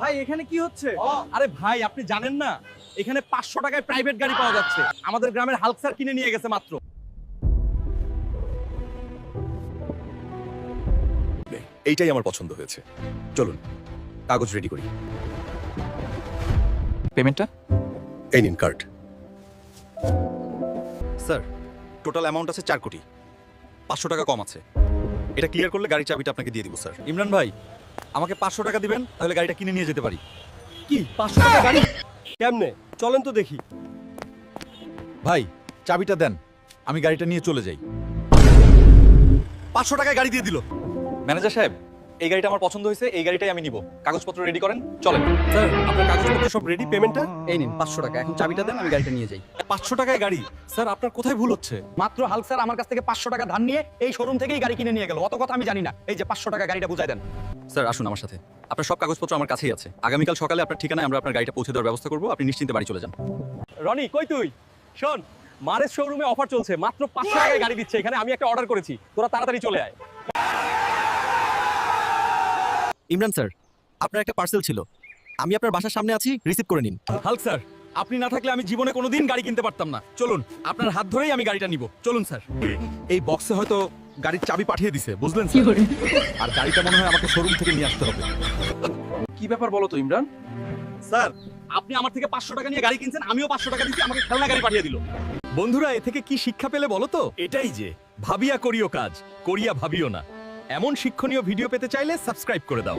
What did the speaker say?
ভাই এখানে কি হচ্ছে? আরে ভাই আপনি জানেন না এখানে 500 টাকায় প্রাইভেট গাড়ি পাওয়া যাচ্ছে। আমাদের গ্রামের হাল্ক স্যার কিনে নিয়ে গেছে মাত্র। এইটাই আমার পছন্দ হয়েছে, চলুন কাগজ রেডি করি। পেমেন্টটা? এই নিন কার্ড। স্যার টোটাল অ্যামাউন্ট আছে 4 কোটি, 500 টাকা কম আছে। এটা ক্লিয়ার করলে গাড়ির চাবিটা আপনাকে দিয়ে দিব স্যার। ইমরান ভাই আমাকে 500 টাকা দিবেন, তাহলে গাড়িটা কিনে নিয়ে যেতে পারি। কি 500 টাকা গাড়ি? কেমনে? চলেন তো দেখি। ভাই চাবিটা দেন, আমি গাড়িটা নিয়ে চলে যাই। 500 টাকায় গাড়ি দিয়ে দিল। ম্যানেজার সাহেব এই গাড়িটা আমার পছন্দ হয়েছে, এই গাড়িটাই আমি নিব। কাগজপত্র রেডি করেন, চলেন। স্যার আপনার কাগজপত্র সব রেডি, পেমেন্টটা? এই নিন 500 টাকা, এখন চাবিটা দেন, আমি গাড়িটা নিয়ে যাই। 500 টাকায় গাড়ি? স্যার আপনার কোথায় ভুল হচ্ছে? মাত্র হাল্ক স্যার আমার কাছ থেকে 500 টাকা ধার নিয়ে এই শোরুম থেকেই গাড়ি কিনে নিয়ে গেল। অত কথা আমি জানি না। এই যে 500 টাকা গাড়িটা বুঝাই দেন। স্যার আসুন আমার সাথে, আপনার সব কাগজপত্র আমার কাছেই আছে। আগামীকাল সকালে আপনার ঠিকানায় আমরা আপনার গাড়িটা পৌঁছে দেওয়ার ব্যবস্থা করব, আপনি নিশ্চিন্তে বাড়ি চলে যান। রনি কই তুই? শোন, মারের শোরুমে অফার চলছে, মাত্র 500 টাকায় গাড়ি দিচ্ছে এখানে। আমি একটা অর্ডার করেছি, তোরা তাড়াতাড়ি চলে আয়। ইমরান স্যার, আপনার একটা পার্সেল ছিল, আমি আপনার বাসার সামনে আছি, রিসিভ করে নিন। হাল্ক স্যার আপনি না থাকলে আমি জীবনে কোনোদিন গাড়ি কিনতে পারতাম না। চলুন, আপনার হাত ধরেই আমি গাড়িটা নিব। চলুন স্যার। এই বক্সে হয়তো গাড়ির চাবি পাঠিয়ে দিছে, বুঝলেন স্যার? আর গাড়িটা মনে হয় আমাকে শোরুম থেকে নিয়ে আসতে হবে। কি ব্যাপার বলো তো ইমরান? স্যার আপনি আমার থেকে 500 টাকা নিয়ে গাড়ি কিনছেন, আমিও 500 টাকা দিচ্ছি, আমাকে খেলনা গাড়ি পাঠিয়ে দিল। বন্ধুরা এ থেকে কি শিক্ষা পেলে বলো তো? এটাই যে ভাবিয়া করিও কাজ, করিয়া ভাবিও না। এমন শিক্ষণীয় ভিডিও পেতে চাইলে সাবস্ক্রাইব করে দাও।